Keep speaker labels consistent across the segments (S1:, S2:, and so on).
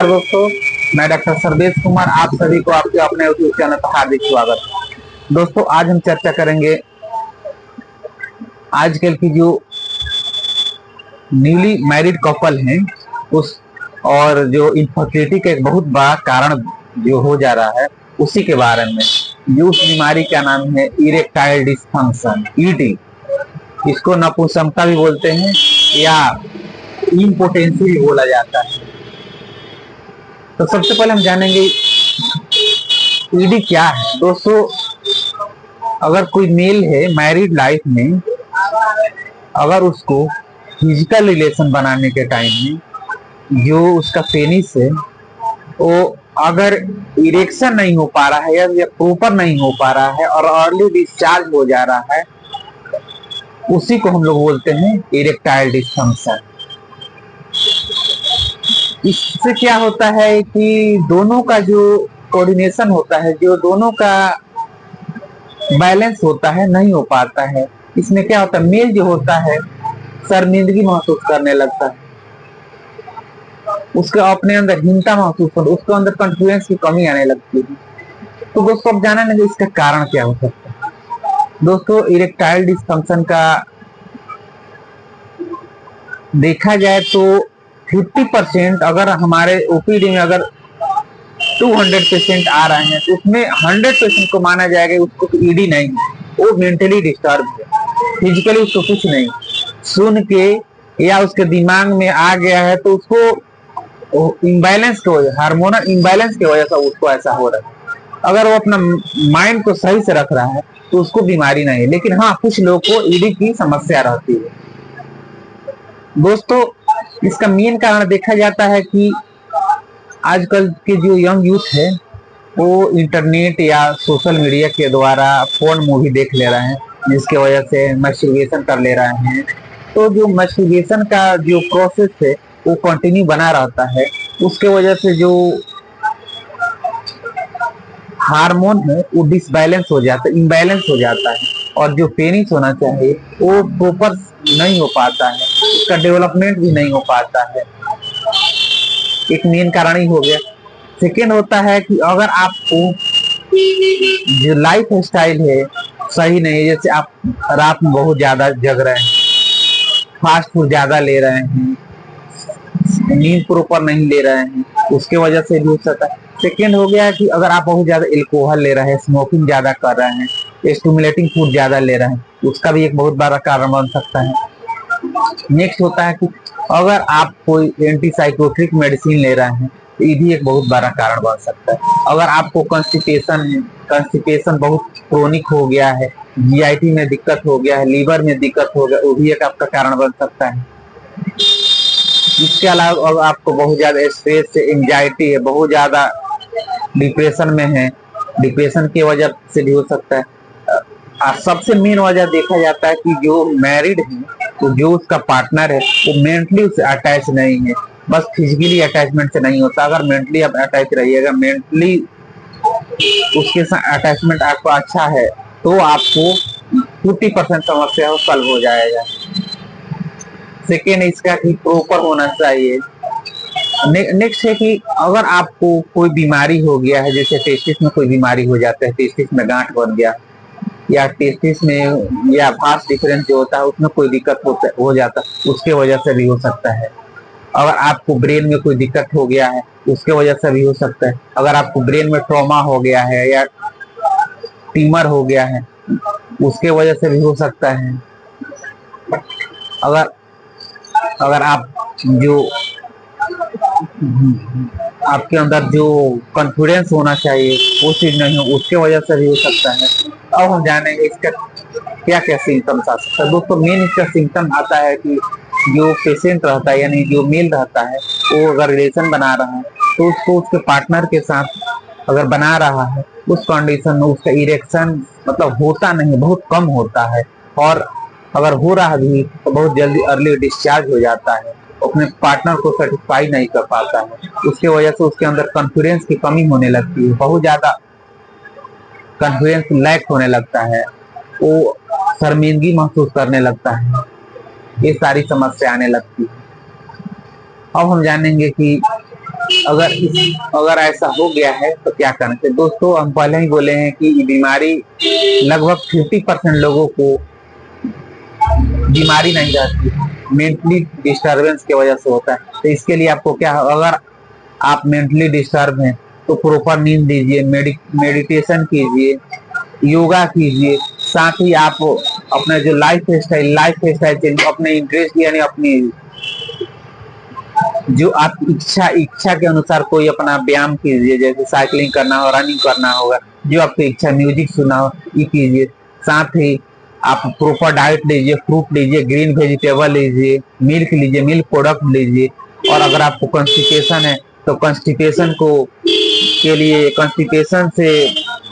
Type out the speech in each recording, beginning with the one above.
S1: दोस्तों, मैं डॉक्टर सर्वेश कुमार आप सभी को आपके अपने यूट्यूब चैनल पर हार्दिक स्वागत। दोस्तों, आज हम चर्चा करेंगे आजकल की जो न्यूली मैरिड कपल हैं उस और जो इनफर्टिलिटी का एक बहुत बड़ा कारण जो हो जा रहा है उसी के बारे में। जो उस बीमारी का नाम है इरेक्टाइल डिस्फंक्शन, ईडी। इसको नपुंसकता भी बोलते हैं या इम्पोटेंसी भी बोला जाता है। तो सबसे पहले हम जानेंगे ईडी क्या है। दोस्तों, अगर कोई मेल है मैरिड लाइफ में, अगर उसको फिजिकल रिलेशन बनाने के टाइम में जो उसका पेनिस है वो अगर इरेक्शन नहीं हो पा रहा है या प्रॉपर नहीं हो पा रहा है और अर्ली डिस्चार्ज हो जा रहा है, उसी को हम लोग बोलते हैं इरेक्टाइल डिस्फंक्शन। इससे क्या होता है कि दोनों का जो कोऑर्डिनेशन होता है, जो दोनों का बैलेंस होता है, नहीं हो पाता है। इसमें क्या होता है, मेल जो होता है शर्मिंदगी महसूस करने लगता है, उसके अपने अंदर हीनता महसूस होता है, उसके अंदर कॉन्फिडेंस की कमी आने लगती है। तो दोस्तों, अब जाना नहीं इसका कारण क्या हो सकता है। दोस्तों, इरेक्टाइल डिस्फंक्शन का देखा जाए तो 50% अगर हमारे ओपीडी में अगर 200% आ रहे हैं तो उसमें 100% को माना जाएगा उसको ईडी नहीं है, वो मेंटली डिस्टर्ब है, फिजिकली उसको कुछ नहीं सुन के या उसके दिमाग में आ गया है तो उसको इम्बैलेंस की वजह, हार्मोनल इम्बैलेंस की वजह से उसको ऐसा हो रहा है। अगर वो अपना माइंड को सही से रख रहा है तो उसको बीमारी नहीं है। लेकिन हाँ, कुछ लोग को ईडी की समस्या रहती है। दोस्तों, इसका मेन कारण देखा जाता है कि आजकल के जो यंग यूथ है वो इंटरनेट या सोशल मीडिया के द्वारा फोन मूवी देख ले रहे हैं, जिसके वजह से मस्टरबेशन कर ले रहे हैं। तो जो मस्टरबेशन का जो प्रोसेस है वो कंटिन्यू बना रहता है, उसके वजह से जो हार्मोन है वो डिसबैलेंस हो जाता है, इम्बैलेंस हो जाता है, और जो पेनिस होना चाहिए वो प्रॉपर नहीं हो पाता है, उसका डेवलपमेंट भी नहीं हो पाता है। एक मेन कारण ही हो गया। सेकेंड होता है कि अगर आपको जो लाइफ स्टाइल है सही नहीं है, जैसे आप रात में बहुत ज्यादा जग रहे हैं, फास्ट फूड ज्यादा ले रहे हैं, नींद प्रॉपर नहीं ले रहे हैं, उसके वजह से भी हो सकता है। सेकेंड हो गया कि अगर आप बहुत ज्यादा एल्कोहल ले रहे हैं, स्मोकिंग ज्यादा कर रहे हैं, स्टिमुलेटिंग फूड ज्यादा ले रहे हैं, उसका भी एक बहुत बड़ा कारण बन सकता है। नेक्स्ट होता है कि अगर आप कोई एंटीसाइकोट्रिक मेडिसिन ले रहे हैं तो ये भी एक बहुत बड़ा कारण बन सकता है। अगर आपको कंस्टिपेशन है, कंस्टिपेशन बहुत क्रोनिक हो गया है, जीआईटी में दिक्कत हो गया है, लीवर में दिक्कत हो गया, वो भी एक आपका कारण बन सकता है। इसके अलावा अगर आपको बहुत ज्यादा स्ट्रेस से एंजाइटी है, बहुत ज्यादा डिप्रेशन में है, डिप्रेशन की वजह से भी हो सकता है। सबसे मेन वजह देखा जाता है कि जो मैरिड है तो जो उसका पार्टनर है वो मेंटली उससे अटैच नहीं है, बस फिजिकली अटैचमेंट से नहीं होता। अगर मेंटली आप अटैच रहिएगा, मेंटली उसके साथ अटैचमेंट आपका अच्छा है तो आपको 50% समस्या सॉल्व हो जाएगा। सेकेंड इसका कि प्रॉपर होना चाहिए। नेक्स्ट है कि अगर आपको कोई बीमारी हो गया है, जैसे टेस्टिस में कोई बीमारी हो जाता है, टेस्टिस में गांठ बन गया, या टेस्टिस में या भास डिफरेंस जो होता है उसमें कोई दिक्कत हो जाता है, उसके वजह से भी हो सकता है। अगर आपको ब्रेन में कोई दिक्कत हो गया है उसके वजह से भी हो सकता है। अगर आपको ब्रेन में ट्रॉमा हो गया है या ट्यूमर हो गया है उसके वजह से भी हो सकता है। अगर अगर आप जो आपके अंदर जो कॉन्फिडेंस होना चाहिए वो चीज नहीं हो, उसके वजह से भी हो सकता है। अब हम जानेंगे इसका क्या क्या सिम्टम्स आ सकता है। दोस्तों, मेन इसका सिम्टम आता है कि जो पेशेंट रहता है यानी जो मेल रहता है वो अगर रिलेशन बना रहा है तो उसको उसके पार्टनर के साथ अगर बना रहा है उस कंडीशन में उसका इरेक्शन मतलब होता नहीं, बहुत कम होता है, और अगर हो रहा भी तो बहुत जल्दी अर्ली डिस्चार्ज हो जाता है, अपने पार्टनर को सेटिस्फाई नहीं कर पाता है, उसके वजह से उसके अंदर कॉन्फिडेंस की कमी होने लगती है, बहुत ज्यादा कॉन्फिडेंस लैक होने लगता है, वो शर्मिंदगी महसूस करने लगता है, ये सारी समस्या आने लगती है। अब हम जानेंगे कि अगर ऐसा हो गया है तो क्या करना चाहिए। दोस्तों हम पहले ही बोले हैं कि ये बीमारी लगभग 50% लोगों को बीमारी नहीं रहती, मेंटली डिस्टरबेंस की वजह से होता है। तो इसके लिए आपको क्या, अगर आप मेंटली डिस्टर्ब हैं तो प्रॉपर नींद लीजिए, मेडिटेशन कीजिए, योगा कीजिए, साथ ही आप अपने जो लाइफ स्टाइल चेंज, अपने इंटरेस्ट यानी अपनी जो आप इच्छा के अनुसार कोई अपना व्यायाम कीजिए, जैसे साइकिलिंग करना हो, रनिंग करना होगा, जो आपकी इच्छा, म्यूजिक सुनना हो ये कीजिए। साथ ही आप प्रॉपर डाइट लीजिए, फ्रूट लीजिए, ग्रीन वेजिटेबल लीजिए, मिल्क प्रोडक्ट लीजिए। और अगर आपको कॉन्स्टिपेशन है तो कॉन्स्टिपेशन से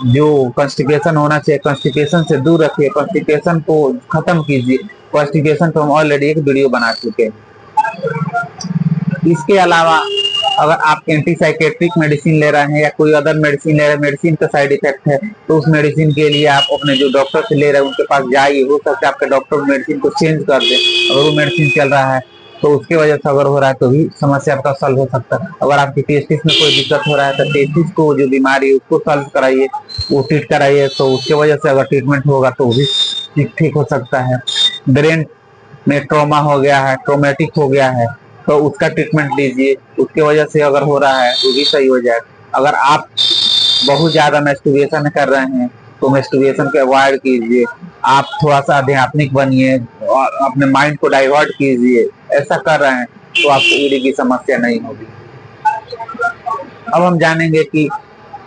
S1: जो कॉन्स्टिपेशन होना चाहिए, कॉन्स्टिपेशन से दूर रखिए, कॉन्स्टिपेशन को खत्म कीजिए। कॉन्स्टिपेशन तो हम ऑलरेडी एक वीडियो बना चुके हैं। इसके अलावा अगर आप एंटीसाइकेट्रिक मेडिसिन ले रहे हैं या कोई अदर मेडिसिन ले रहे हैं, मेडिसिन का साइड इफेक्ट है, तो उस मेडिसिन के लिए आप अपने जो डॉक्टर से ले रहे हैं उनके पास जाइए। हो सकता है आपके डॉक्टर मेडिसिन को चेंज कर दे। अगर वो मेडिसिन चल रहा है तो उसकी वजह से अगर हो रहा है तो भी समस्या आपका सॉल्व हो सकता है। अगर आपकी टेस्टिस में कोई दिक्कत हो रहा है तो टेस्टिस को जो बीमारी है उसको सॉल्व कराइए, वो ट्रीट कराइए, तो उसके वजह से अगर ट्रीटमेंट होगा तो भी ठीक हो सकता है। ब्रेन में ट्रॉमा हो गया है, ट्रोमेटिक हो गया है, तो उसका ट्रीटमेंट लीजिए, उसके वजह से अगर हो रहा है वो भी सही हो जाए। अगर आप बहुत ज्यादा मैस्टरबेशन कर रहे हैं तो मैस्टरबेशन को अवॉइड कीजिए। आप थोड़ा सा आध्यात्मिक बनिए और अपने माइंड को डाइवर्ट कीजिए। ऐसा कर रहे हैं तो आपको ईडी की समस्या नहीं होगी। अब हम जानेंगे कि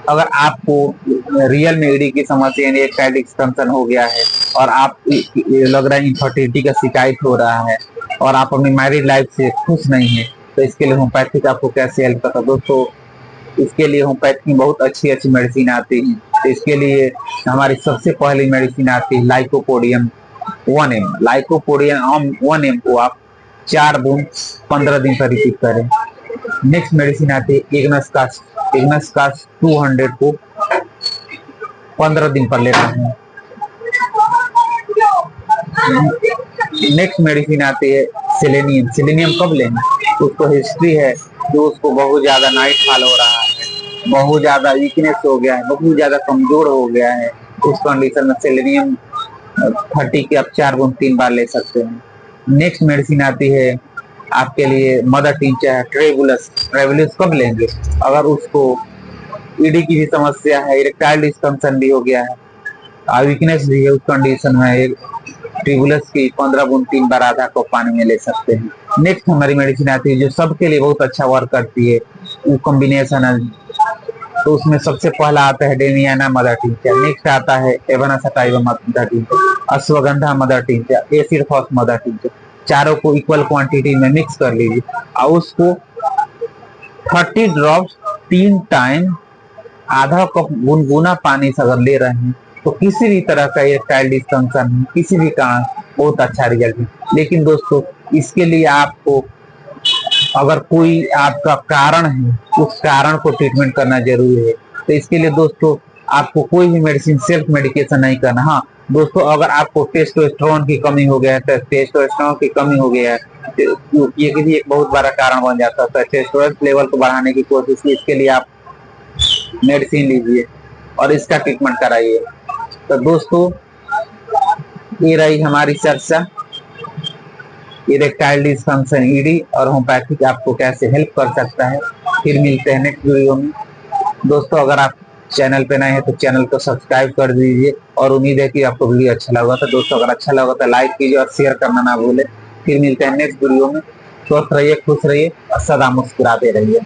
S1: अगर आपको रियल में ईडी की समस्या यानी इरेक्टाइल डिस्फंक्शन हो गया है और आप लग रहा है इनफर्टिलिटी का शिकायत हो रहा है और आप अपनी मैरिड लाइफ से खुश नहीं है, तो इसके लिए होम्योपैथिक आपको कैसे हेल्प करता है। दोस्तों इसके लिए होम्योपैथी बहुत अच्छी मेडिसिन आती है। तो इसके लिए हमारी सबसे पहली मेडिसिन आती है लाइकोपोडियम 1M। लाइकोपोडियम 1M को आप 4 बूंद 15 दिन पर रिपीट करें। नेक्स्ट मेडिसिन आती है इग्नस कास्ट 200 को 15 दिन पर लेना है। नेक्स्ट मेडिसिन आती है सेलेनियम कब लेना, उसको हिस्ट्री है जो उसको बहुत ज्यादा नाइट फॉल हो रहा है, बहुत ज्यादा वीकनेस हो गया है, बहुत ज्यादा कमजोर हो गया है, उस कंडीशन में सेलेनियम 30 के आप 4 बूंद 3 बार ले सकते हैं। नेक्स्ट मेडिसिन आती है आपके लिए मदर टिंचर है ट्रेवुलस कब लेंगे, अगर उसको ईडी की भी समस्या है, इरेक्टाइल डिस्फंक्शन भी हो गया है, वीकनेस भी है, उस कंडीशन में ट्रिबुलस की 15 बूंद 3 बार आधा कप पानी में ले सकते हैं। नेक्स्ट हमारी मेडिसिन आती है जो सबके लिए बहुत अच्छा वर्क करती है, वो कॉम्बिनेशन है। तो उसमें सबसे पहला आता है डेमियाना मदर टिंचर, नेक्स्ट आता है एवना sativa mother tincture, ashwagandha mother tincture, acid phos mother tincture. चारों को इक्वल क्वांटिटी में मिक्स कर लीजिए और उसको 30 ड्रॉप्स 3 टाइम आधा कप गुनगुना पानी से अगर ले रहे हैं तो किसी भी तरह का इरेक्टाइल डिस्फंक्शन किसी भी कारण बहुत अच्छा रिजल्ट है। लेकिन दोस्तों इसके लिए आपको अगर कोई आपका कारण है उस कारण को ट्रीटमेंट करना जरूरी है। तो इसके लिए दोस्तों आपको कोई भी मेडिसिन सेल्फ मेडिकेशन नहीं करना। हाँ दोस्तों अगर आपको टेस्टोस्टेरोन की कमी हो गया है तो टेस्टोस्टेरोन की कमी हो गया है ये भी एक बहुत बड़ा कारण बन जाता है। टेस्टोस्टेरोन लेवल को बढ़ाने की कोशिश की, इसके लिए आप मेडिसिन लीजिए और इसका ट्रीटमेंट कराइए। तो दोस्तों ये रही हमारी चर्चा इरेक्टाइल डिस्फंक्शन ईडी और होम्योपैथिक आपको कैसे हेल्प कर सकता है। फिर मिलते हैं नेक्स्ट वीडियो में। दोस्तों अगर आप चैनल पे नए हैं तो चैनल को सब्सक्राइब कर दीजिए और उम्मीद है कि आपको वीडियो अच्छा लगा। तो दोस्तों अगर अच्छा लगा तो लाइक कीजिए और शेयर करना ना भूलें। फिर मिलते हैं नेक्स्ट वीडियो में। स्वस्थ रहिए, खुश रहिए और सदा मुस्कुराते रहिए।